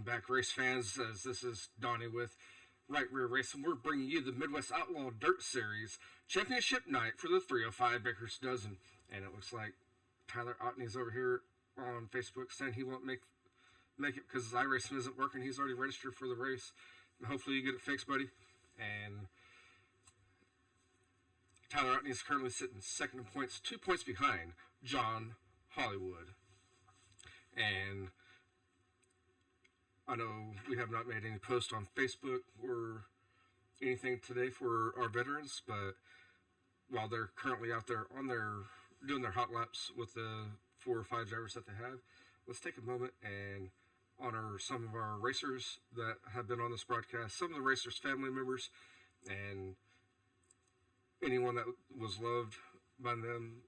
Welcome back, race fans, as this is Donnie with Right Rear Racing. We're bringing you the Midwest Outlaw Dirt Series Championship Night for the 305 Baker's Dozen. And it looks like Tyler Otney's over here on Facebook saying he won't make it because his iRacing isn't working. He's already registered for the race. And hopefully you get it fixed, buddy. And Tyler Otney is currently sitting second in points, 2 points behind John Hollywood. And I know we have not made any posts on Facebook or anything today for our veterans, but while they're currently out there on doing their hot laps with the 4 or 5 drivers that they have, let's take a moment and honor some of our racers that have been on this broadcast, some of the racers' family members, and anyone that was loved by them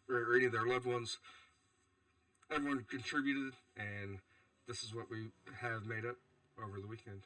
or any of their loved ones. Everyone contributed, and this is what we have made up over the weekend.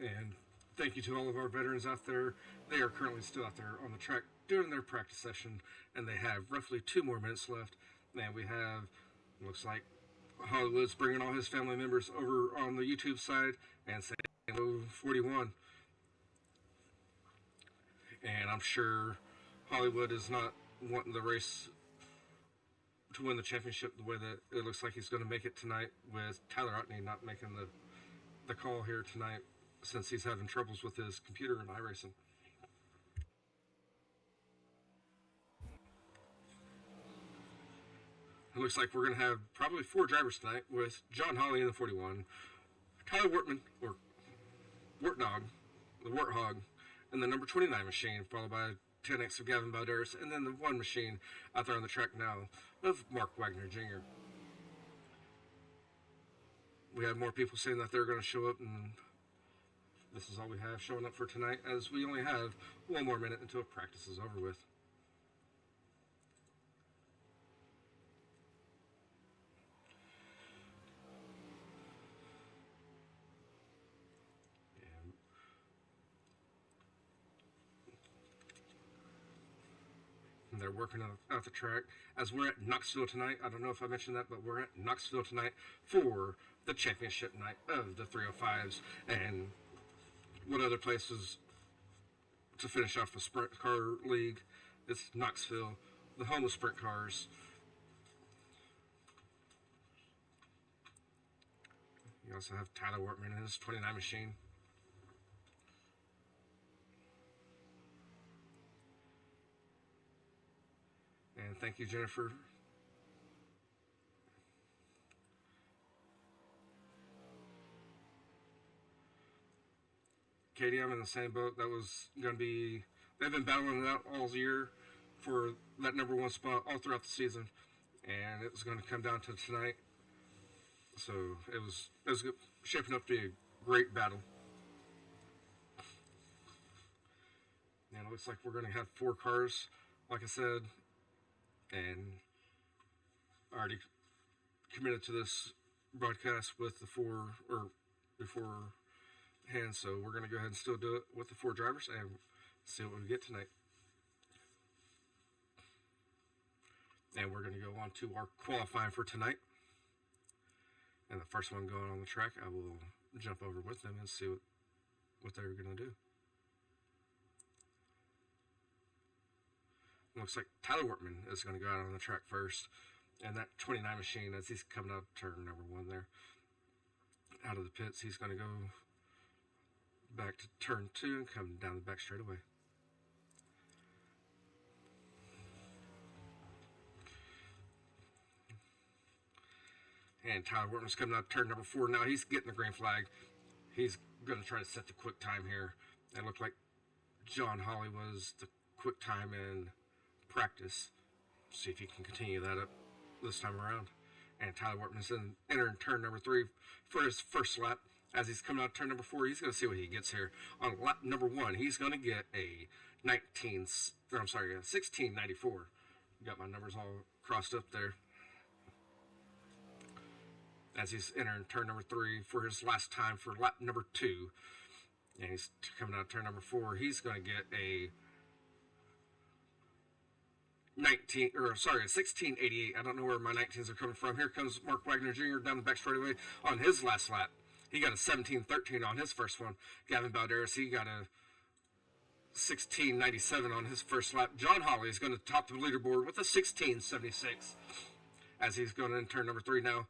And thank you to all of our veterans out there. They are currently still out there on the track doing their practice session, and they have roughly 2 more minutes left. And we have, looks like Hollywood's bringing all his family members over on the YouTube side and saying hello 41. And I'm sure Hollywood is not wanting the race to win the championship the way that it looks like he's going to make it tonight, with Tyler Otney not making the call here tonight since he's having troubles with his computer and iRacing. It looks like we're going to have probably 4 drivers tonight, with John Hawley in the 41, Tyler Wortman, or Wartnog, the Warthog, and the number 29 machine, followed by 10X of Gavin Balderas, and then the 1 machine out there on the track now of Mark Wagner Jr. We have more people saying that they're going to show up, and this is all we have showing up for tonight, as we only have 1 more minute until practice is over with. They're working out the track as we're at Knoxville tonight. I don't know if I mentioned that, but we're at Knoxville tonight for the championship night of the 305s. And what other places to finish off the sprint car league? It's Knoxville, the home of sprint cars. You also have Tyler Wortman and his 29 machine. And thank you, Jennifer. Katie, I'm in the same boat. That was going to be... They've been battling it out all year for that number 1 spot all throughout the season. And it was going to come down to tonight. So it was shaping up to be a great battle. And it looks like we're going to have 4 cars, like I said. And already committed to this broadcast with the 4 or beforehand, so we're going to go ahead and still do it with the 4 drivers and see what we get tonight. And we're going to go on to our qualifying for tonight. And the first one going on the track, I will jump over with them and see what they're going to do. Looks like Tyler Wortman is going to go out on the track first. And that 29 machine, as he's coming out of turn number 1 there, out of the pits, he's going to go back to turn 2 and come down the back straightaway. And Tyler Wortman's coming out of turn number 4. Now he's getting the green flag. He's going to try to set the quick time here. It looked like John Hawley was the quick time in practice. See if he can continue that up this time around. And Tyler Wortman's entering turn number 3 for his first lap. As he's coming out of turn number 4, he's going to see what he gets here. On lap number 1, he's going to get a 1694. Got my numbers all crossed up there. As he's entering turn number 3 for his last time for lap number 2. And he's coming out of turn number 4. He's going to get a 1688. I don't know where my 19s are coming from. Here comes Mark Wagner Jr. down the back straightaway on his last lap. He got a 1713 on his first one. Gavin Balderas, he got a 1697 on his first lap. John Hawley is going to top the leaderboard with a 1676 as he's going in turn number 3 now.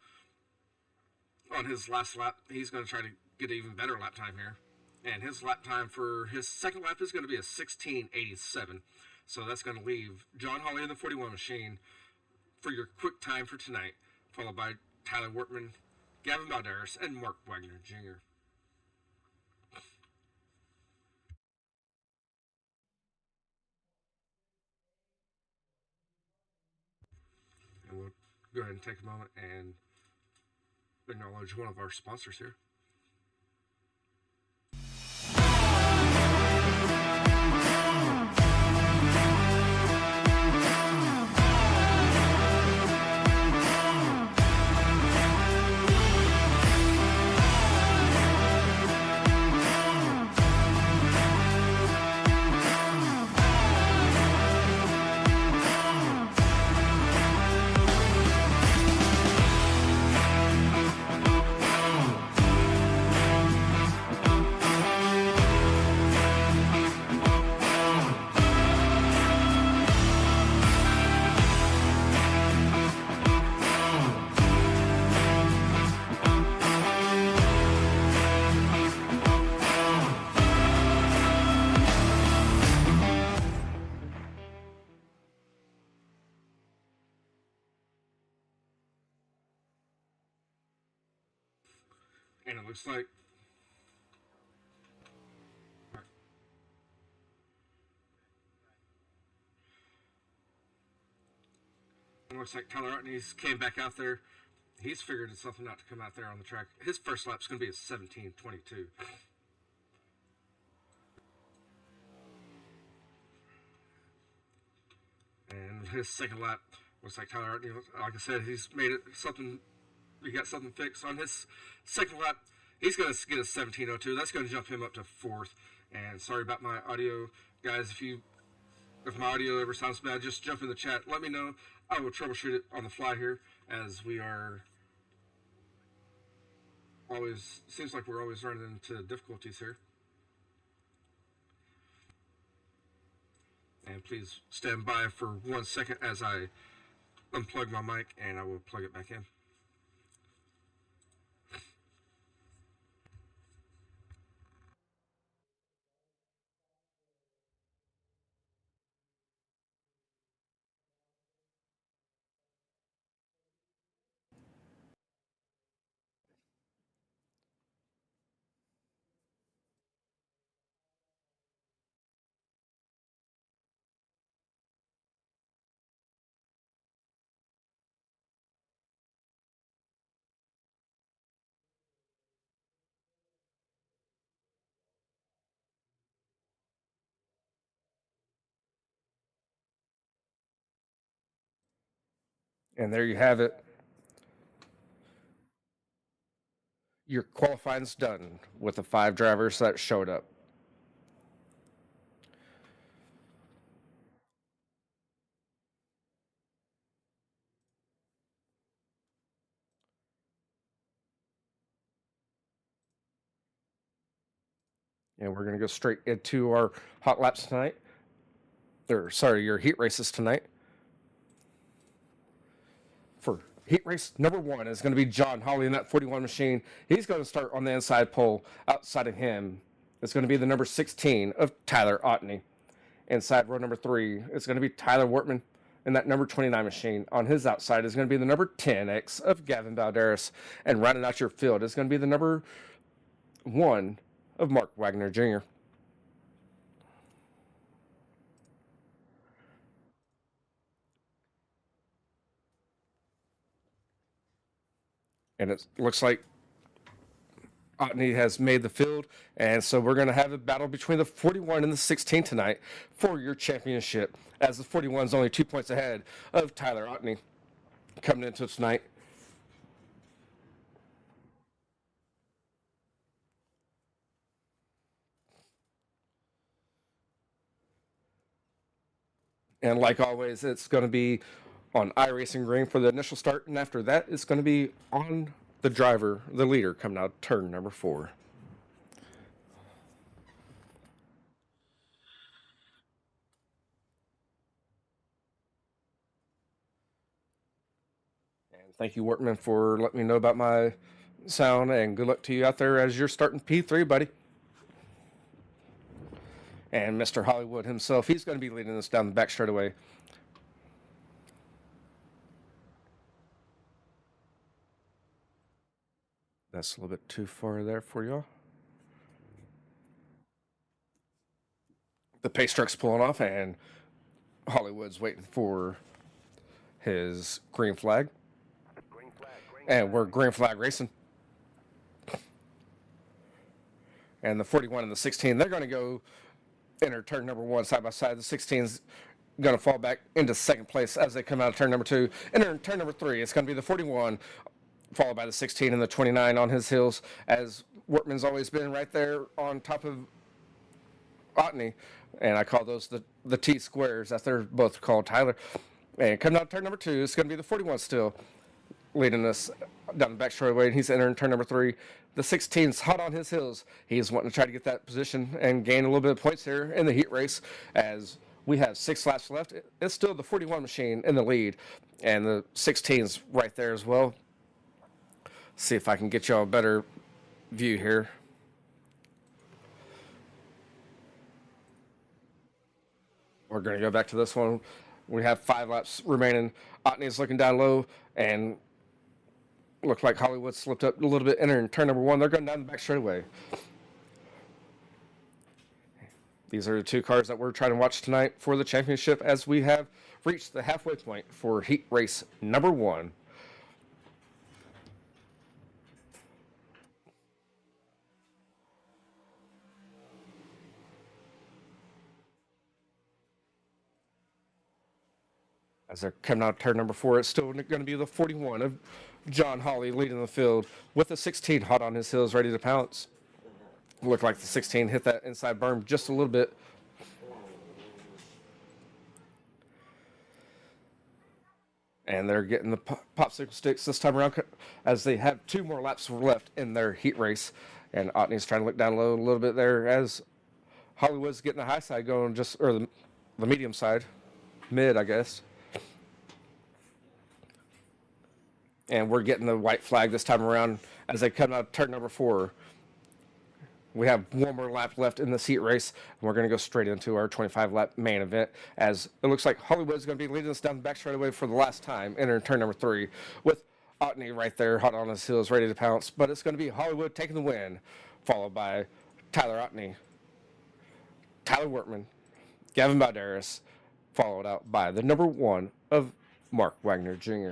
On his last lap, he's going to try to get an even better lap time here. And his lap time for his second lap is going to be a 1687. So that's going to leave John Hawley in the 41 machine for your quick time for tonight, followed by Tyler Wortman, Gavin Balderas, and Mark Wagner Jr. And we'll go ahead and take a moment and acknowledge one of our sponsors here. And it looks like Tyler Artney's came back out there. He's figured something out to come out there on the track. His first lap's going to be a 17:22. And his second lap looks like Tyler Artney, like I said, he's made it something. He got something fixed on his second lap. He's going to get a 17:02. That's going to jump him up to fourth. And sorry about my audio, guys. If my audio ever sounds bad, just jump in the chat. Let me know. I will troubleshoot it on the fly here, as we are always, seems like we're always running into difficulties here. And please stand by for 1 second as I unplug my mic and I will plug it back in. And there you have it. Your qualifying's done with the 5 drivers that showed up. And we're going to go straight into our hot laps tonight. Your heat races tonight. For heat race number 1 is going to be John Hawley in that 41 machine. He's going to start on the inside pole. Outside of him, it's going to be the number 16 of Tyler Otney. Inside row number 3, it's going to be Tyler Wortman in that number 29 machine. On his outside is going to be the number 10X of Gavin Balderas. And rounding out your field is going to be the number 1 of Mark Wagner Jr. And it looks like Otney has made the field, and so we're going to have a battle between the 41 and the 16 tonight for your championship, as the 41 is only 2 points ahead of Tyler Otney coming into tonight. And like always, it's going to be on iRacing Green for the initial start, and after that, it's going to be on the driver, the leader, coming out turn number 4. And thank you, Wortman, for letting me know about my sound, and good luck to you out there as you're starting P3, buddy. And Mr. Hollywood himself, he's going to be leading us down the back straightaway. That's a little bit too far there for y'all. The pace truck's pulling off, and Hollywood's waiting for his green flag. And we're green flag racing. And the 41 and the 16, they're going to go enter turn number 1 side by side. The 16's going to fall back into second place as they come out of turn number 2. Enter turn number 3, it's going to be the 41, followed by the 16 and the 29 on his heels, as Wortman's always been right there on top of Otney. And I call those the T squares. That's they're both called, Tyler. And coming out of turn number 2, it's going to be the 41 still leading us down the back straightaway, and he's entering turn number 3. The 16's hot on his heels. He's wanting to try to get that position and gain a little bit of points here in the heat race, as we have 6 laps left. It's still the 41 machine in the lead, and the 16's right there as well. See if I can get y'all a better view here. We're going to go back to this one. We have 5 laps remaining. Otney's looking down low, and Looked like Hollywood slipped up a little bit entering turn number one. They're going down the back straightaway. These are the two cars that we're trying to watch tonight for the championship as we have reached the halfway point for heat race number one. As they're coming out of turn number four, it's still going to be the 41 of John Hawley leading the field with the 16 hot on his heels, ready to pounce. Looked like the 16 hit that inside berm just a little bit. And they're getting the popsicle sticks this time around as they have 2 more laps left in their heat race. And Otney's trying to look down low a little bit there as Hollywood's getting the high side going, or the medium side, mid, I guess. And we're getting the white flag this time around as they come out of turn number 4. We have 1 more lap left in this heat race, and we're going to go straight into our 25-lap main event as it looks like Hollywood's going to be leading us down the back straightaway for the last time, entering turn number 3, with Otney right there, hot on his heels, ready to pounce. But it's going to be Hollywood taking the win, followed by Tyler Otney, Tyler Wortman, Gavin Balderas, followed out by the number 1 of Mark Wagner Jr.,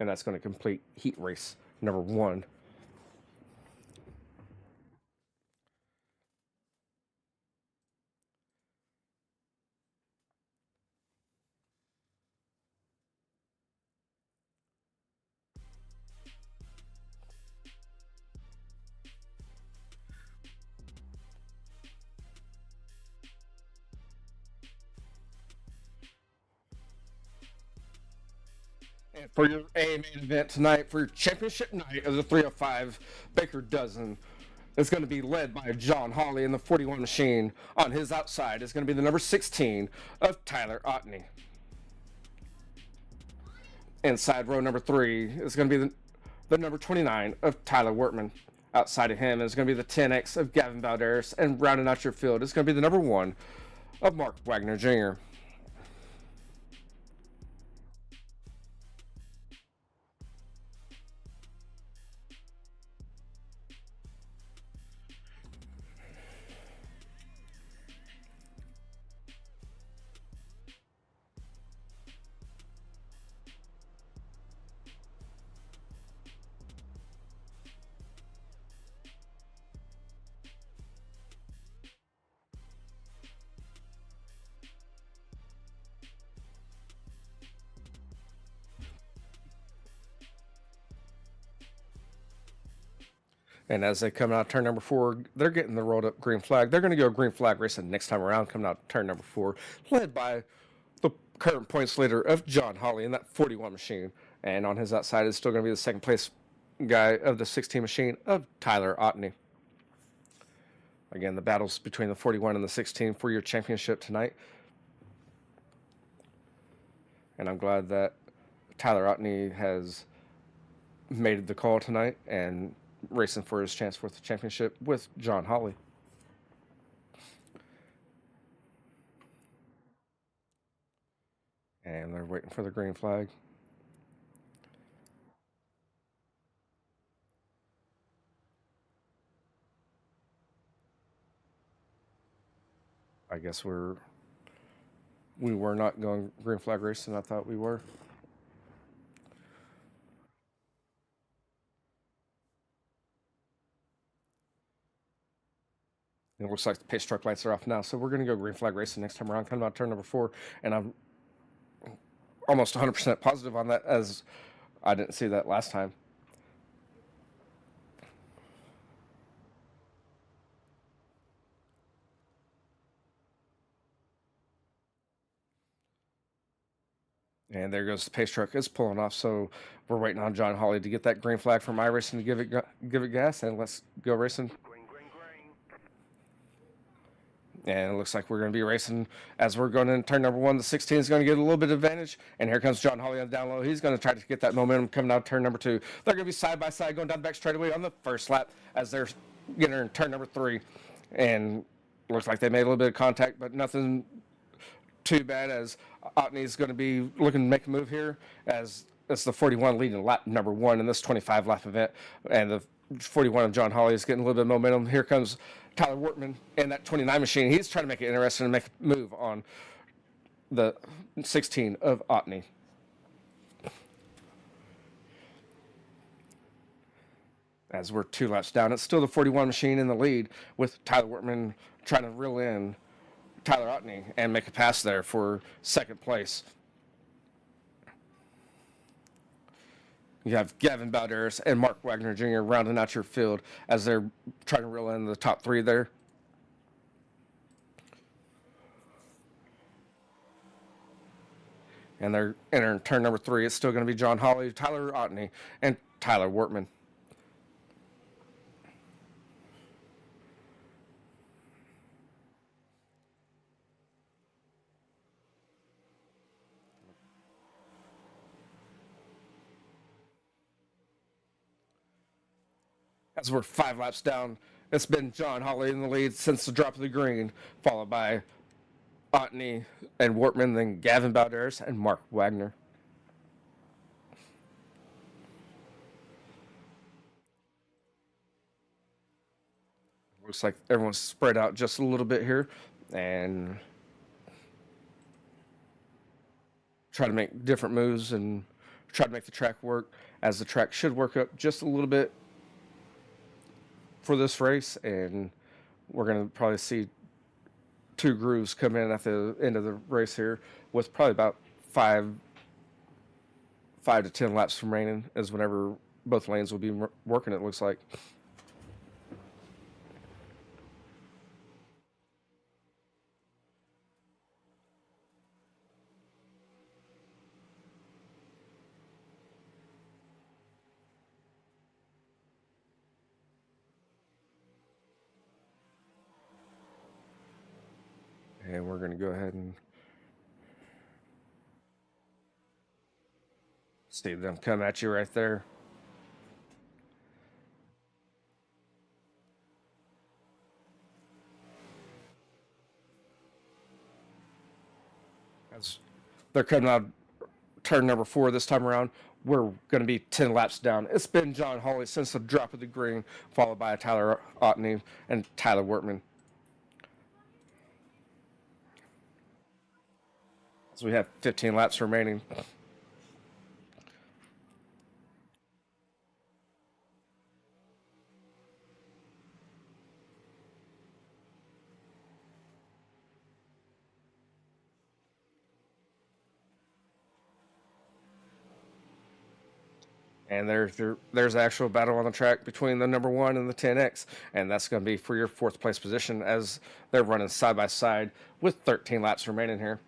and that's going to complete heat race number 1. And for your A main event tonight, for your championship night of the 305 Baker Dozen, it's going to be led by John Hawley in the 41 machine. On his outside is going to be the number 16 of Tyler Otney. Inside row number 3 is going to be the number 29 of Tyler Wortman. Outside of him is going to be the 10X of Gavin Balderas. And rounding out your field is going to be the number 1 of Mark Wagner Jr. And as they come out turn number 4, they're getting the rolled up green flag. They're going to go green flag racing next time around, coming out turn number 4, led by the current points leader of John Hawley in that 41 machine. And on his outside is still going to be the second place guy of the 16 machine of Tyler Otney. Again, the battles between the 41 and the 16 for your championship tonight. And I'm glad that Tyler Otney has made the call tonight and racing for his chance for the championship with John Hawley. And they're waiting for the green flag. I guess we were not going green flag racing. I thought we were. It looks like the pace truck lights are off now, so we're going to go green flag racing next time around, coming out turn number 4, and I'm almost 100% positive on that, as I didn't see that last time. And there goes the pace truck. It's pulling off, so we're waiting on John Hawley to get that green flag from iRacing to give it gas, and let's go racing. And it looks like we're going to be racing as we're going in turn number 1. The 16 is going to get a little bit of advantage. And here comes John Hawley on the down low. He's going to try to get that momentum coming out of turn number 2. They're going to be side by side going down the back straightaway on the first lap as they're getting in turn number 3. And looks like they made a little bit of contact, but nothing too bad as Otney's going to be looking to make a move here as it's the 41 leading lap number 1 in this 25 lap event, and the 41 of John Hawley is getting a little bit of momentum. Here comes Tyler Wortman in that 29 machine. He's trying to make it interesting and make a move on the 16 of Otney. As we're 2 laps down, it's still the 41 machine in the lead with Tyler Wortman trying to reel in Tyler Otney and make a pass there for second place. You have Gavin Balderas and Mark Wagner Jr. rounding out your field as they're trying to reel in the top 3 there. And they're entering turn number 3. It's still going to be John Hawley, Tyler Otney, and Tyler Wortman. As we're 5 laps down, it's been John Hawley in the lead since the drop of the green, followed by Otney and Wortman, then Gavin Balderas and Mark Wagner. Looks like everyone's spread out just a little bit here and try to make different moves and try to make the track work, as the track should work up just a little bit for this race, and we're going to probably see 2 grooves come in at the end of the race here, with probably about 5 to 10 laps remaining, is whenever both lanes will be working, it looks like. And we're going to go ahead and see them come at you right there. As they're coming out turn number 4 this time around, we're going to be 10 laps down. It's been John Hawley since the drop of the green, followed by Tyler Otney and Tyler Wortman. So we have 15 laps remaining. And there's actual battle on the track between the number 1 and the 10X, and that's going to be for your 4th place position, as they're running side by side with 13 laps remaining here.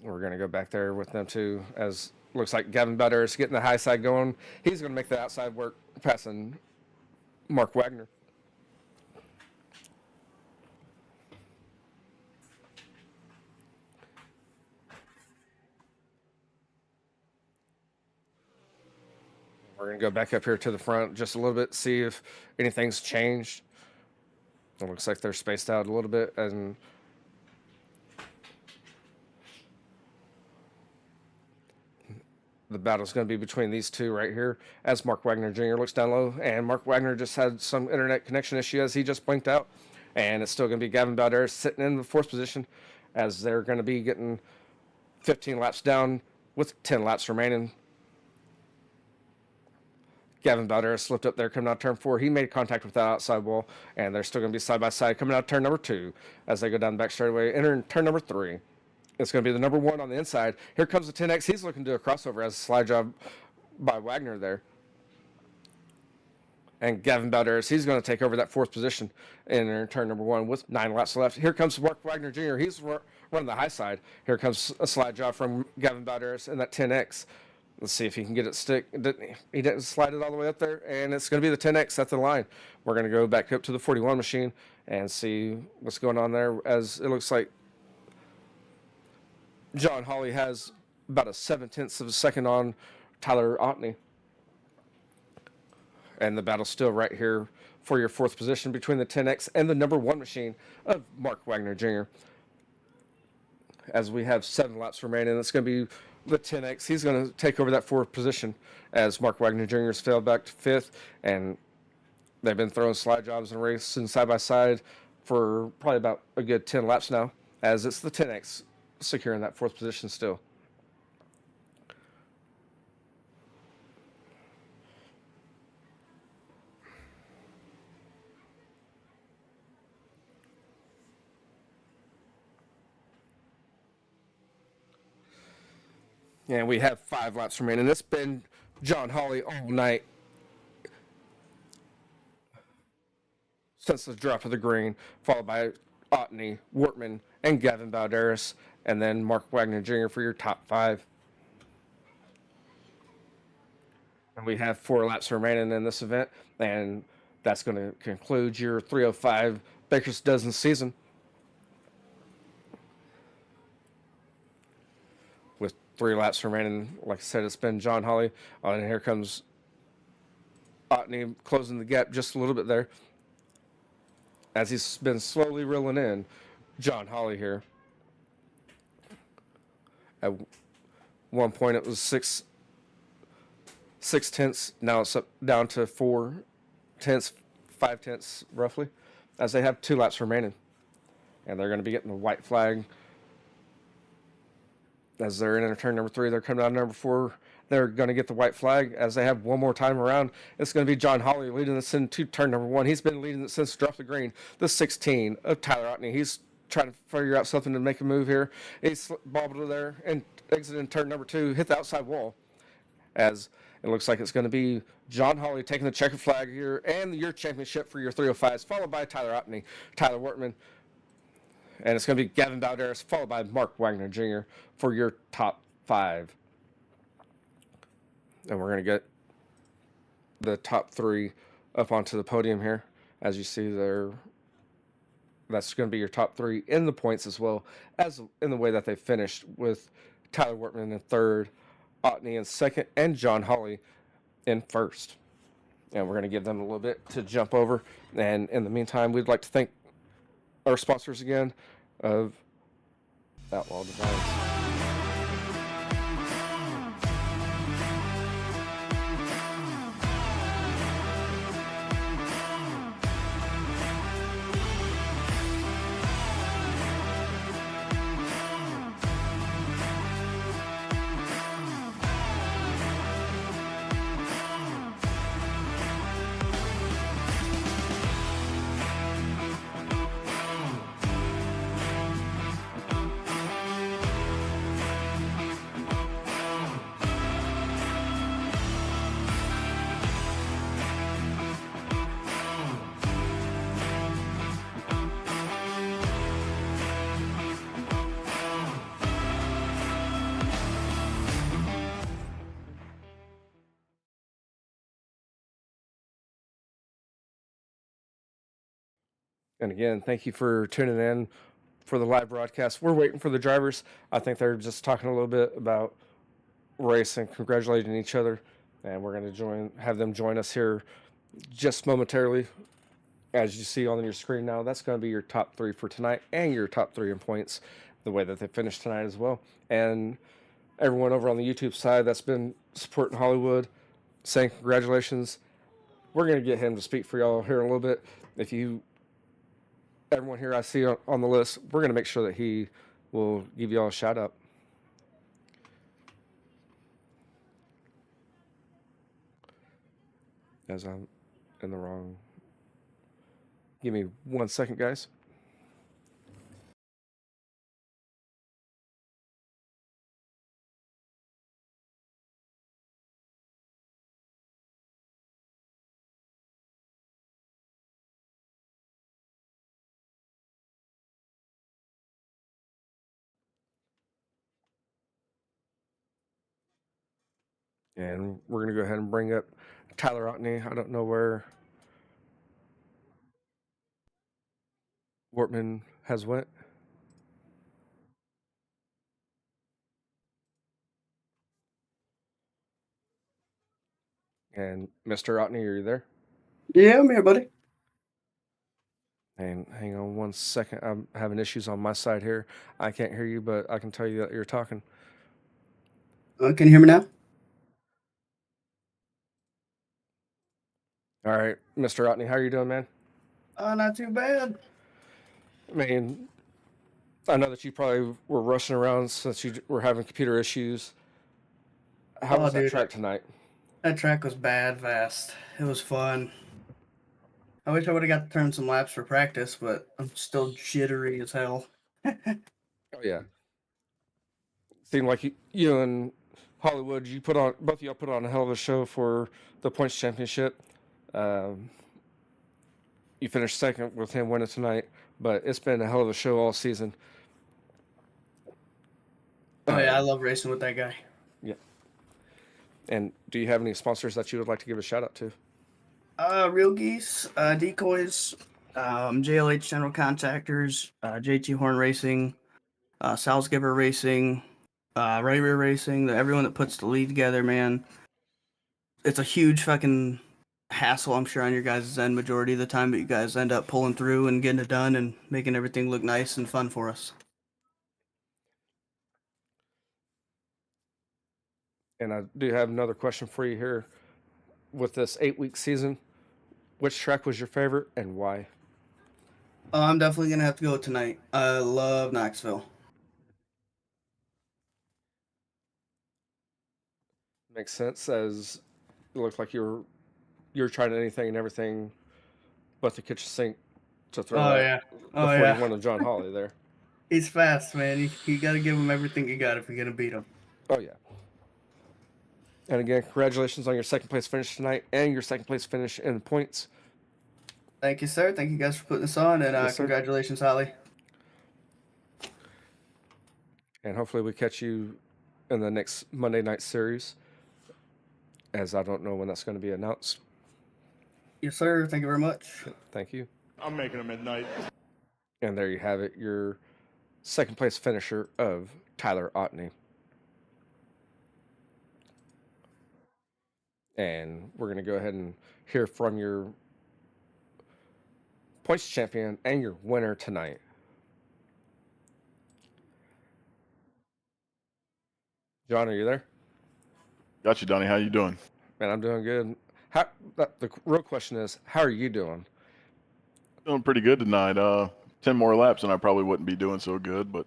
We're going to go back there with them too, as looks like Gavin Balderas is getting the high side going. He's going to make the outside work, passing Mark Wagner. We're going to go back up here to the front just a little bit, see if anything's changed. It looks like they're spaced out a little bit, and the battle's going to be between these 2 right here, as Mark Wagner Jr. looks down low, and Mark Wagner just had some internet connection issue as he just blinked out, and it's still going to be Gavin Balderas sitting in the 4th position, as they're going to be getting 15 laps down with 10 laps remaining. Gavin Balderas slipped up there coming out turn 4. He made contact with that outside wall, and they're still going to be side by side coming out turn number 2 as they go down the back straightaway, entering turn number 3. It's going to be the number 1 on the inside. Here comes the 10X. He's looking to do a crossover as a slide job by Wagner there. And Gavin Balderas, he's going to take over that 4th position in turn number 1 with 9 laps left. Here comes Mark Wagner Jr. He's running the high side. Here comes a slide job from Gavin Balderas in that 10X. Let's see if he can get it stick. He didn't slide it all the way up there, and it's going to be the 10X at the line. We're going to go back up to the 41 machine and see what's going on there, as it looks like John Hawley has about a 0.7 of a second on Tyler Otney. And the battle's still right here for your 4th position between the 10X and the number 1 machine of Mark Wagner Jr. as we have 7 laps remaining. It's going to be the 10X. He's going to take over that fourth position as Mark Wagner Jr. has fell back to fifth, and they've been throwing slide jobs and racing side by side for probably about a good 10 laps now, as it's the 10X securing that fourth position still. And we have 5 laps remaining. It's been John Hawley all night since the drop of the green, followed by Otney, Wortman, and Gavin Balderas, and then Mark Wagner Jr. for your top 5. And we have 4 laps remaining in this event, and that's going to conclude your 305 Baker's Dozen season. With 3 laps remaining, like I said, it's been John Hawley, and here comes Otney closing the gap just a little bit there, as he's been slowly reeling in John Hawley here. At one point, it was six tenths. Now it's up down to 4 tenths, 5 tenths roughly, as they have 2 laps remaining, and they're going to be getting the white flag as they're in turn number 3. They're coming out of number 4. They're going to get the white flag as they have one more time around. It's going to be John Hawley leading this into turn number 1. He's been leading it since drop the green. The 16 of Tyler Otney. He's trying to figure out something to make a move here. He's bobbled there and exited turn number 2, hit the outside wall, as it looks like it's going to be John Hawley taking the checkered flag here and your championship for your 305s, followed by Tyler Otney, Tyler Wortman, and it's going to be Gavin Balderas, followed by Mark Wagner Jr. for your top 5. And we're going to get the top 3 up onto the podium here. As you see there, that's going to be your top 3 in the points as well as in the way that they finished, with Tyler Wortman in 3rd, Otney in 2nd, and John Hawley in 1st. And we're going to give them a little bit to jump over. And in the meantime, we'd like to thank our sponsors again of Outlaw Designs. And again, thank you for tuning in for the live broadcast. We're waiting for the drivers. I think they're just talking a little bit about race and congratulating each other. And we're going to have them join us here just momentarily. As you see on your screen now, that's going to be your top 3 for tonight and your top 3 in points, the way that they finished tonight as well. And everyone over on the YouTube side that's been supporting Hollywood, saying congratulations. We're going to get him to speak for y'all here in a little bit. Everyone here I see on the list, we're going to make sure that he will give you all a shout out. As I'm in the wrong. Give me 1 second, guys. And we're going to go ahead and bring up Tyler Otney. I don't know where Wortman has went. And Mr. Otney, are you there? Yeah, I'm here, buddy. And hang on one second. I'm having issues on my side here. I can't hear you, but I can tell you that you're talking. Can you hear me now? All right, Mr. Otney, how are you doing, man? Not too bad. I mean, I know that you probably were rushing around since you were having computer issues. How was that Dude, track tonight? that track was bad fast. It was fun. I wish I would have got to turn some laps for practice, but I'm still jittery as hell. Oh yeah, seemed like you and Hollywood, you put on both of y'all put on a hell of a show for the points championship. Um, you finished second with him winning tonight, but it's been a hell of a show all season. Oh yeah, I love racing with that guy. Yeah. And do you have any sponsors that you would like to give a shout out to? Real Geese, Decoys, JLH General Contractors, JT Horn Racing, Salzgiver Racing, Ray Rear Racing, everyone that puts the lead together, man. It's a huge fucking hassle, I'm sure, on your guys' end majority of the time, but you guys end up pulling through and getting it done and making everything look nice and fun for us. And I do have another question for you here. With this 8-week season, which track was your favorite and why? I'm definitely going to have to go tonight. I love Knoxville. Makes sense, as it looked like you're trying anything and everything but the kitchen sink to throw out the 41 of John Hawley there. He's fast, man. You got to give him everything you got if you're going to beat him. Oh, yeah. And again, congratulations on your second place finish tonight and your second place finish in points. Thank you, sir. Thank you guys for putting this on, and Yes, congratulations, Holly. And hopefully we catch you in the next Monday night series, as I don't know when that's going to be announced. Yes, sir. Thank you very much. Thank you. I'm making them midnight. And there you have it, your second place finisher of Tyler Otney. And we're going to go ahead and hear from your points champion and your winner tonight. John, are you there? Got you, Donnie. How you doing? Man, I'm doing good. The real question is, how are you doing? Doing pretty good tonight. 10 more laps and I probably wouldn't be doing so good, but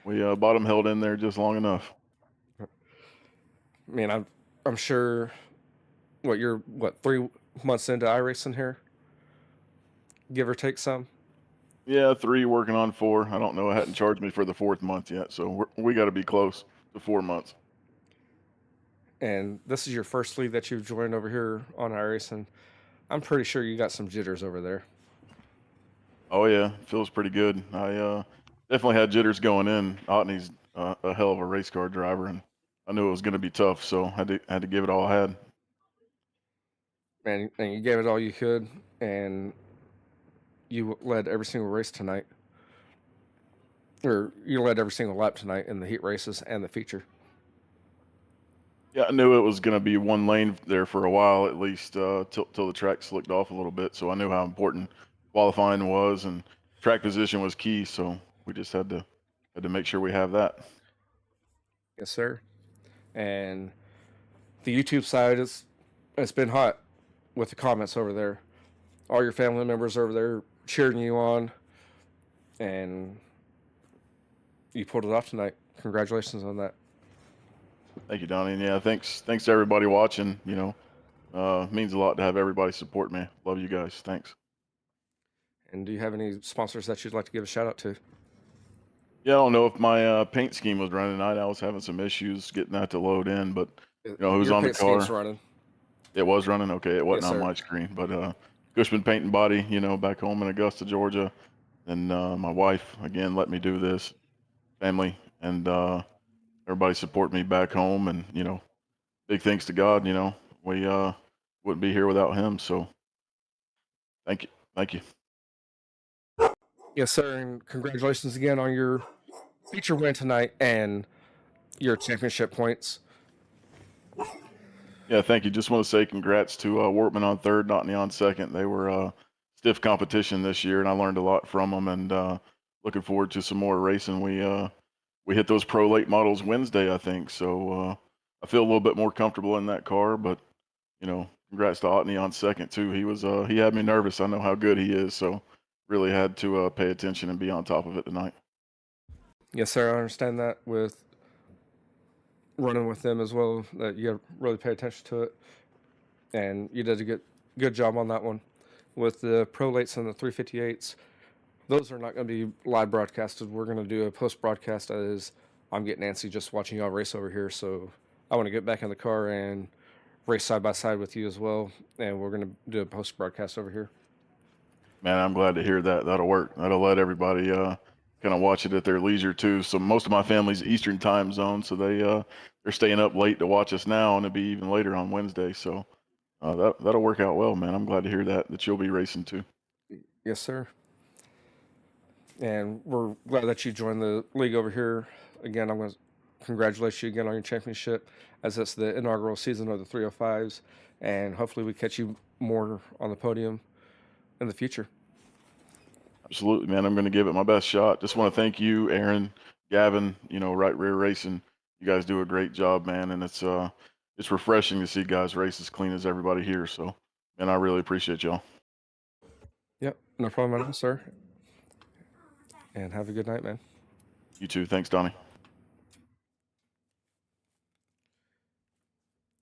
we bottom held in there just long enough. I mean, I'm sure. You're 3 months into iRacing here, give or take some. Yeah, 3 working on 4. I don't know. I hadn't charged me for the 4th month yet, so we got to be close to 4 months. And this is your first league that you've joined over here on iRacing. I'm pretty sure you got some jitters over there. Oh yeah, feels pretty good. I definitely had jitters going in. Otney's a hell of a race car driver, and I knew it was going to be tough, so I had to give it all I had. Man, and you gave it all you could, and you led every single race tonight. Or you led every single lap tonight in the heat races and the feature. Yeah, I knew it was going to be one lane there for a while, at least till the track slicked off a little bit. So I knew how important qualifying was, and track position was key. So we just had to make sure we have that. Yes, sir. And the YouTube side it's been hot with the comments over there. All your family members over there cheering you on, and you pulled it off tonight. Congratulations on that. Thank you, Donnie. And yeah, thanks to everybody watching. You know, means a lot to have everybody support me. Love you guys. Thanks. And do you have any sponsors that you'd like to give a shout out to? Yeah, I don't know if my paint scheme was running tonight. I was having some issues getting that to load in, but you know who's on the car? Running. It was running. Okay, it wasn't Yes, on my screen, but Cushman Paint and Body, you know, back home in Augusta, Georgia, and my wife again let me do this, family, and everybody support me back home, and you know, big thanks to God. You know, we wouldn't be here without Him. So, thank you. Yes, sir, and congratulations again on your feature win tonight and your championship points. Yeah, thank you. Just want to say congrats to Wortman on third, Notney on second. They were stiff competition this year, and I learned a lot from them. And looking forward to some more racing. We hit those pro late models Wednesday, I think. So I feel a little bit more comfortable in that car. But congrats to Otney on second too. He had me nervous. I know how good he is, so really had to pay attention and be on top of it tonight. Yes, sir. I understand that with running with them as well, that you got to really pay attention to it. And you did a good job on that one. With the Pro Lates and the 358s, those are not going to be live broadcasted. We're going to do a post broadcast as I'm getting antsy just watching y'all race over here. So I want to get back in the car and race side by side with you as well. And we're going to do a post broadcast over here. Man, I'm glad to hear that. That'll work. That'll let everybody kind of watch it at their leisure too. So most of my family's Eastern time zone, so they're staying up late to watch us now, and it'll be even later on Wednesday. So that'll work out well, man. I'm glad to hear that you'll be racing too. Yes, sir. And we're glad that you joined the league over here. Again, I'm going to congratulate you again on your championship, as it's the inaugural season of the 305s, and hopefully we catch you more on the podium in the future. Absolutely, man. I'm going to give it my best shot. Just want to thank you, Aaron, Gavin, Right Rear Racing. You guys do a great job, man, and it's refreshing to see guys race as clean as everybody here. So, man, I really appreciate y'all. Yep, no problem at all, sir. And have a good night, man. You too. Thanks, Donnie.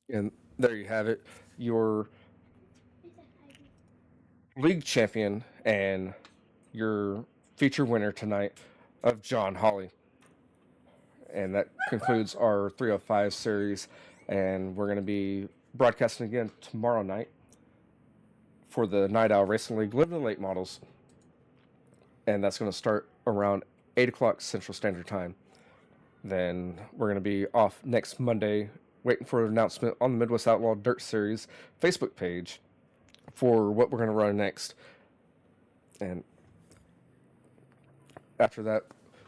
And there you have it. Your league champion and your feature winner tonight of John Hawley. And that concludes our 305 series. And we're going to be broadcasting again tomorrow night for the Night Owl Racing League Live in the Late Models. And that's going to start around 8 o'clock Central Standard Time. Then we're going to be off next Monday, waiting for an announcement on the Midwest Outlaw Dirt Series Facebook page for what we're going to run next. And after that,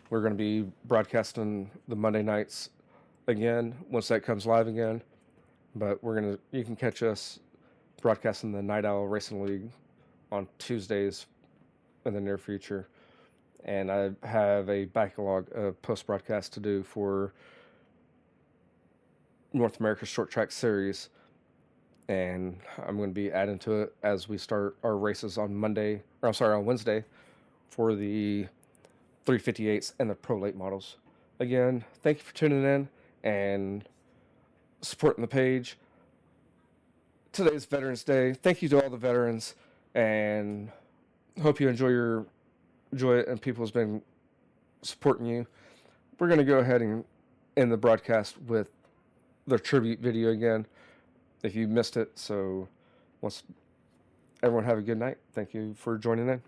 we're going to be broadcasting the Monday nights again once that comes live again. But you can catch us broadcasting the Night Owl Racing League on Tuesdays in the near future. And I have a backlog of post-broadcast to do for North America Short Track Series. And I'm going to be adding to it as we start our races on Wednesday for the 358s and the Pro Late models. Again, thank you for tuning in and supporting the page. Today's Veterans Day. Thank you to all the veterans, and hope you enjoy it and people has been supporting you. We're going to go ahead and end the broadcast with the tribute video again if you missed it. So everyone have a good night. Thank you for joining in.